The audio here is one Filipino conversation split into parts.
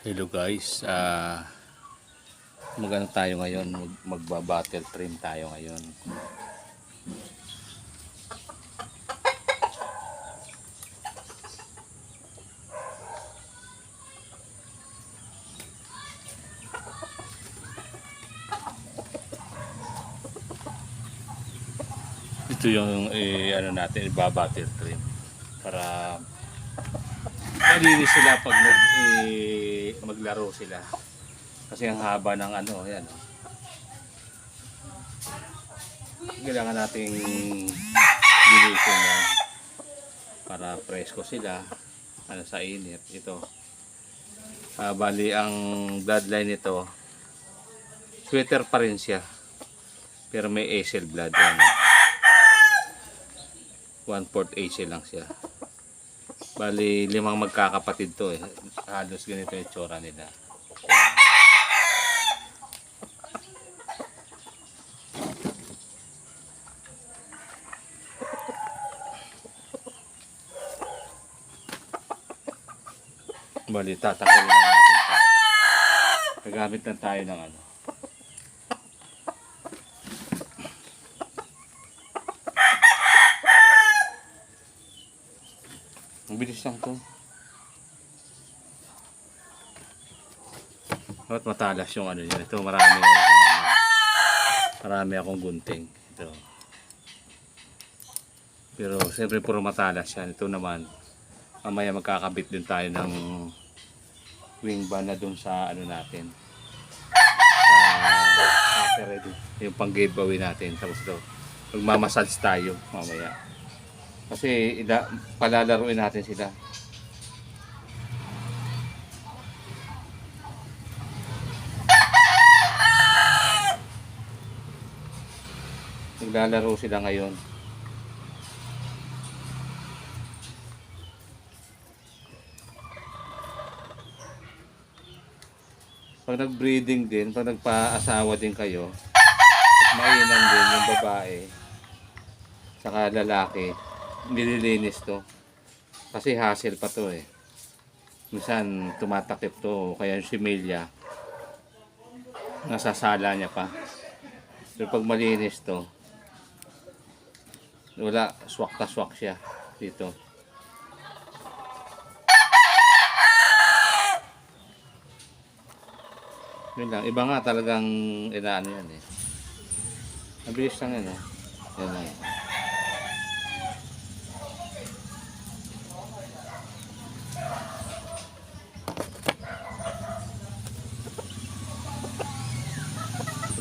Hello guys, magano tayo ngayon, magba-battle trim tayo ngayon. Ito yung ano natin, iba-battle trim para malinis sila pag maglaro sila. Kasi ang haba ng ano, yan. Kailangan nating linisin yan para presko sila ano sa init. Ito. Bali ang bloodline nito, sweater pa rin siya. Pero may ACL blood yan. 1/4 ACL lang siya. Bali 5 magkakapatid to eh. Halos ganito yung tsura nila. Bali tatanggalin na natin ito. Gagamit na tayo ng ano. Ang bilis lang to. At matalas yung ano yun. Ito marami akong gunting. Ito. Pero siyempre puro matalas yan. Ito naman mamaya magkakabit din tayo ng wing band na dun sa ano natin. Sa after ready. Yung pang giveaway natin. Tapos ito magmamassage tayo mamaya. Kasi palalaruin natin sila. Naglalaro sila ngayon. Pag nag-breeding din, pag nagpa-asawa din kayo, at mainam din yung babae, saka lalaki, nililinis to. Kasi hassle pa to eh. Minsan tumatakip to, kaya yung similya, nasasala niya pa. Pero pag malinis to, wala, swak na swak siya dito. Yun lang, iba nga talagang inaano yan eh. Mabilis lang yan eh. Yan lang.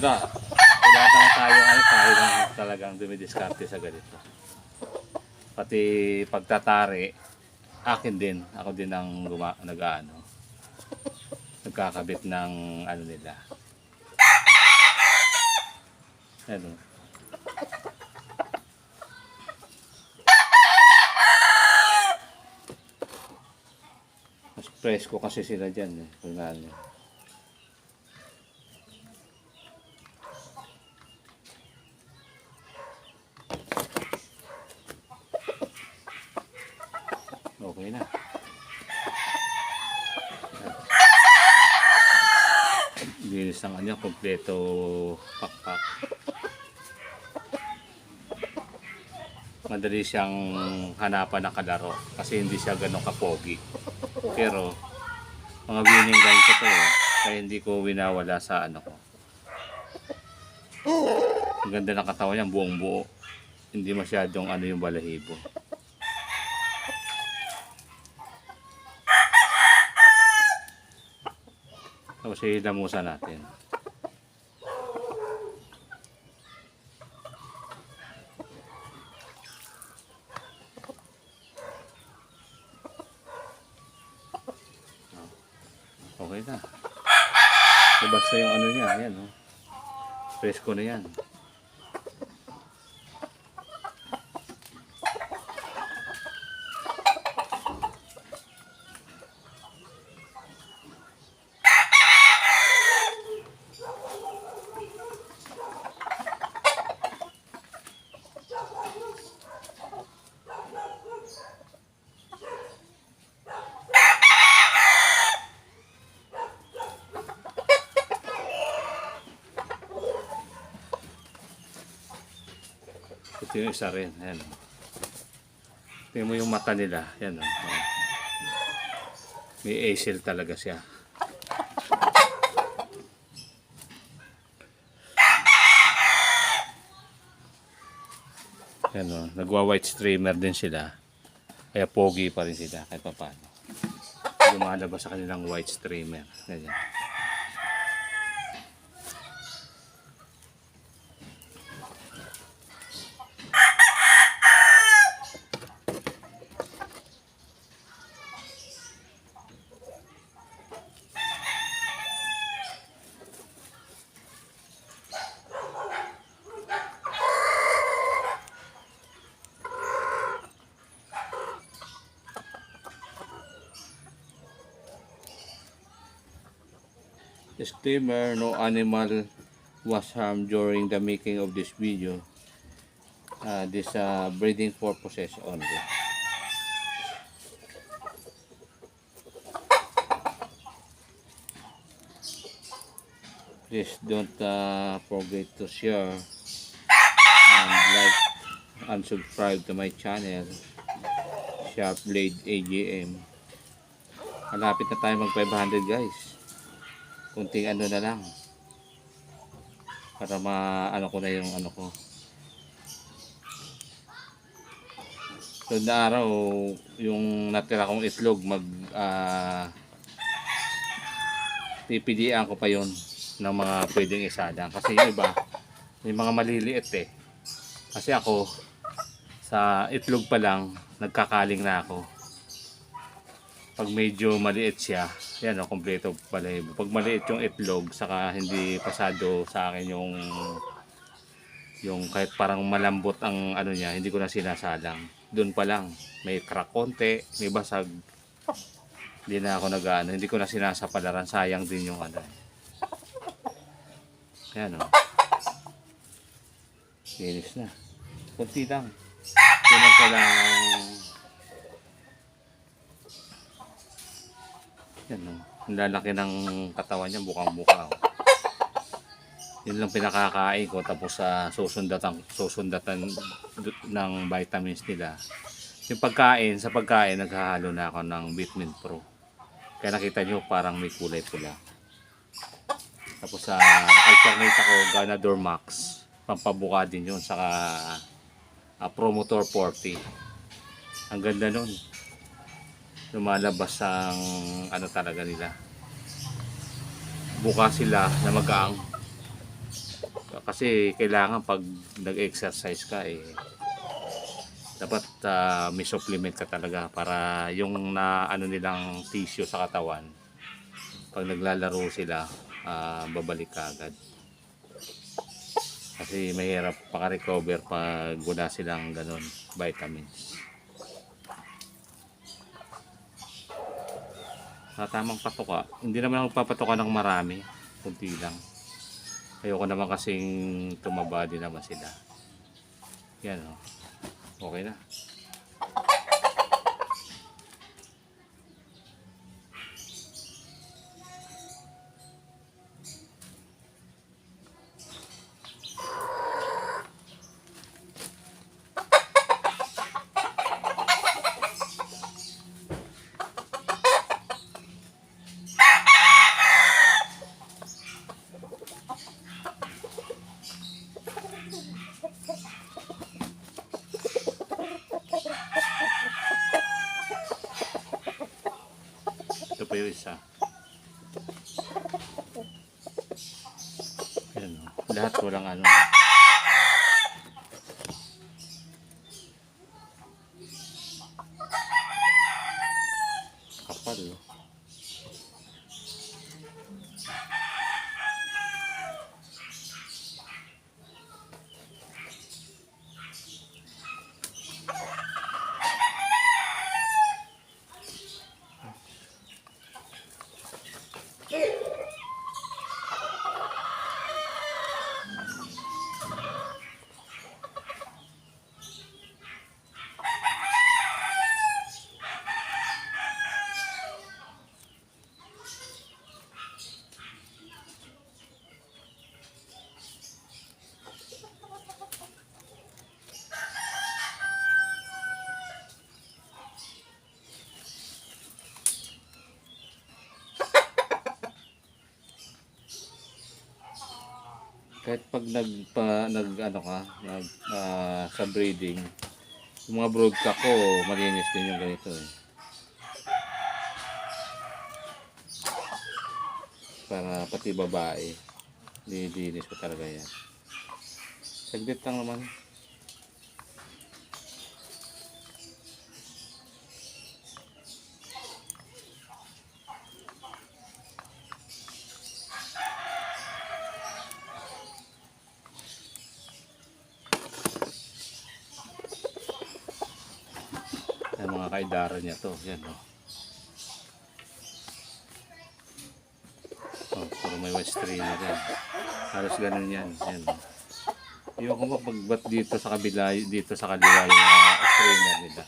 Wala tayo lang talagang dumidiskarte sa ganito. Pati pagtatari, akin din. Ako din ang nagkakabit ng ano nila. Ano? Mas presko kasi sila dyan eh. Kung ano. Okay na. Linis ng kanya, kompleto pakpak. Madali siyang hanapan ng kalaro kasi hindi siya ganun kapogi. Pero mga winning gun ko to eh, kaya hindi ko winawala sa ano ko. Ang ganda ng katawan niya, buong buo. Hindi masyadong ano yung balahibo. Tapos ilamusan natin. Okay na. Basta yung ano niya, yan oh. Presko na yan. Ito yung isa rin. Ayan. Tingnan mo yung mata nila. Ayan. May asil talaga siya. Ayan, nagwa-white streamer din sila. Kaya pogi pa rin sila kahit paano. Lumalabas sa kanilang white streamer. Ganyan. Disclaimer, no animal was harmed during the making of this video. This breeding purposes only. Please don't forget to share and like and subscribe to my channel, Sharp Blade AGM. Malapit na tayo mag 500 guys. Kunting ano na lang para ano ko na yung ano ko. So na araw yung natira kong itlog pipilian ko pa yon ng mga pwedeng isadang kasi yung iba may mga maliliit eh. Kasi ako sa itlog pa lang nagkakaling na ako. Pag medyo maliit siya, yan o, kompleto balahibo. Pag maliit yung itlog, saka hindi pasado sa akin yung kahit parang malambot ang ano niya, hindi ko na sinasalang. Doon pa lang, may crack konti, may basag. Hindi na ako nag-ano, hindi ko na sinasapalaran, sayang din yung ano. Yan o. Linis na. Kunti lang. Tinan ko lang. Yan o. Ang lalaki ng katawan niya, bukang-buka. Yun lang pinakakain ko. Tapos susundatan ng vitamins nila. Yung pagkain, sa pagkain, naghahalo na ako ng Vitamin Pro. Kaya nakita nyo parang may kulay pula. Tapos sa alternate ako, Ganador Max. Pampabuka din yun. Saka Promotor 40. Ang ganda nun. Lumalabas ang ano talaga nila. Buka sila na magaang. Kasi kailangan pag nag-exercise ka dapat may supplement ka talaga para yung na ano nilang tissue sa katawan pag naglalaro sila babalik ka agad. Kasi mahirap maka-recover pag wala silang ganun vitamins. Sa tamang patoka, hindi naman ako papatoka ng marami, kunti lang. Ayoko naman kasing tumaba din naman sila. Yan o. Okay na. Ito pa yung isa. Ayan o. Lahat walang ano. Kapal o. Kahit pag ano ka, sa breeding, yung mga broodcock ko, malinis din yung ganito eh. Para pati babae, dilinis ko talaga yan. Saglit lang naman. Yan mga kaidara niya to. Yan o. Oh, puro may white streamer yan. Halos ganun yan. Yan. Iwan ko ba pagbat dito sa kabila, dito sa kaliwa yung mga streamer nila.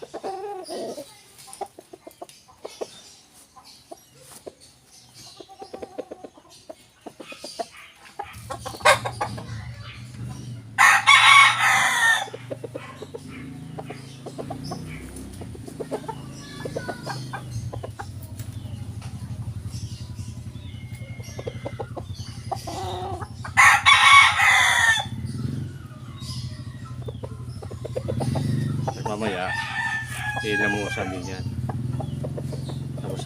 Mamaya ilamusan din yan. Tapos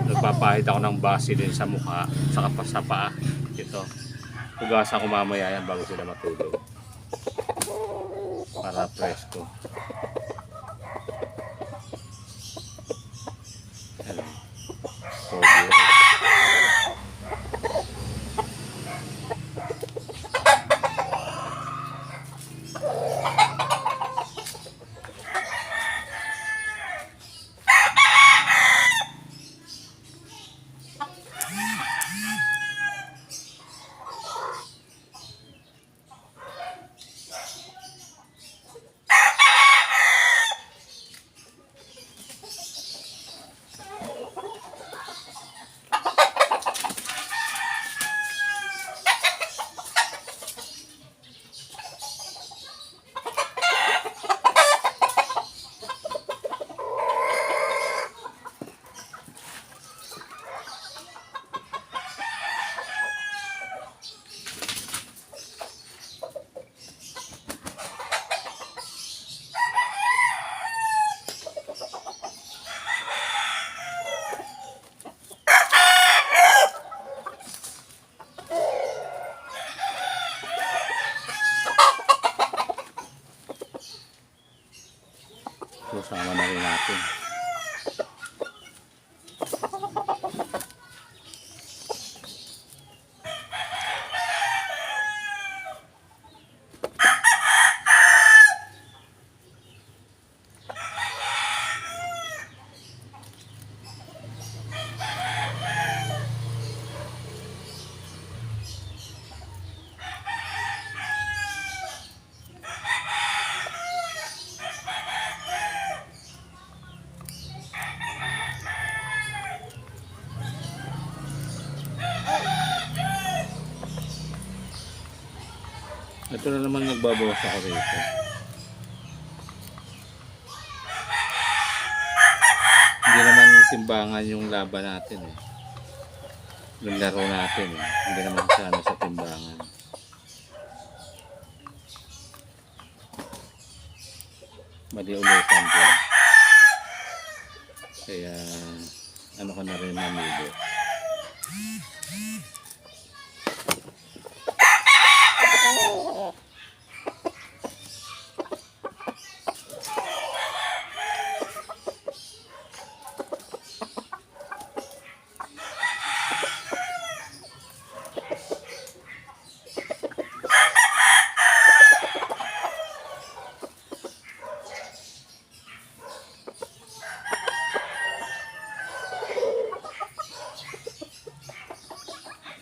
nagpapahid ako ng Vaseline sa mukha sa paa. Ito hugasan ko mamaya yan bago sila matulog para presko. Hello. Pogi. So, sama na rin natin. Ito na naman nagbabawas ako rito. Hindi naman timbangan yung laban natin eh. Yung laro natin eh. Hindi naman sana sa timbangan. Mali ulitan ko. Kaya ano ko na rin mamili.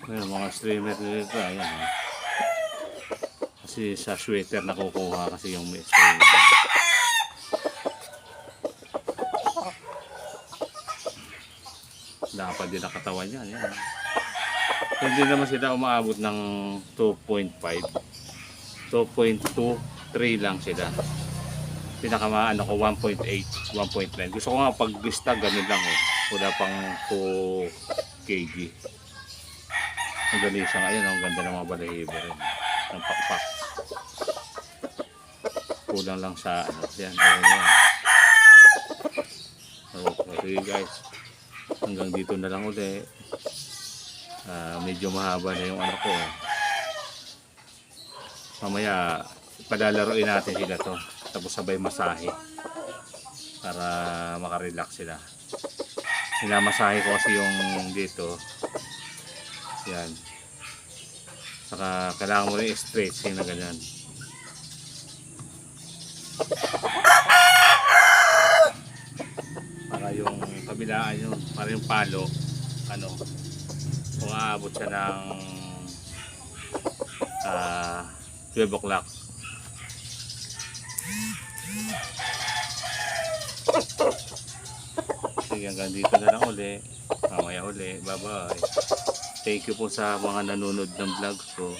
Ayun, mga streamer dito, ayan. Kasi sa sweater nakukuha kasi yung may streamer. Dapat din nakatawan yan, yan. Hindi naman sila umaabot ng 2.5. 2.2, 3 lang sila. Pinakamaan ako 1.8, 1.9. Gusto ko nga pag-lista ganun lang eh. Wala pang 2 kg. Ang galing siya ngayon, ang ganda ng mga balahibo rin. ng pakpak. Kulang lang sa ano. Yan, okay na yan. Okay guys, hanggang dito na lang ulit. Medyo mahaba na yung ano ko. Mamaya padalaroin natin sila to, tapos sabay masahe para makarelax sila. Minamasahe ko kasi yung dito. Yan. Saka kailangan mo rin stretching na ganyan. Para yung kabilaan yun, para yung palo, ano, kung aabot siya ng 12 o'clock. Sige, hanggang dito na lang uli. Mamaya uli. Bye bye. Thank you po sa mga nanonood ng vlog ko.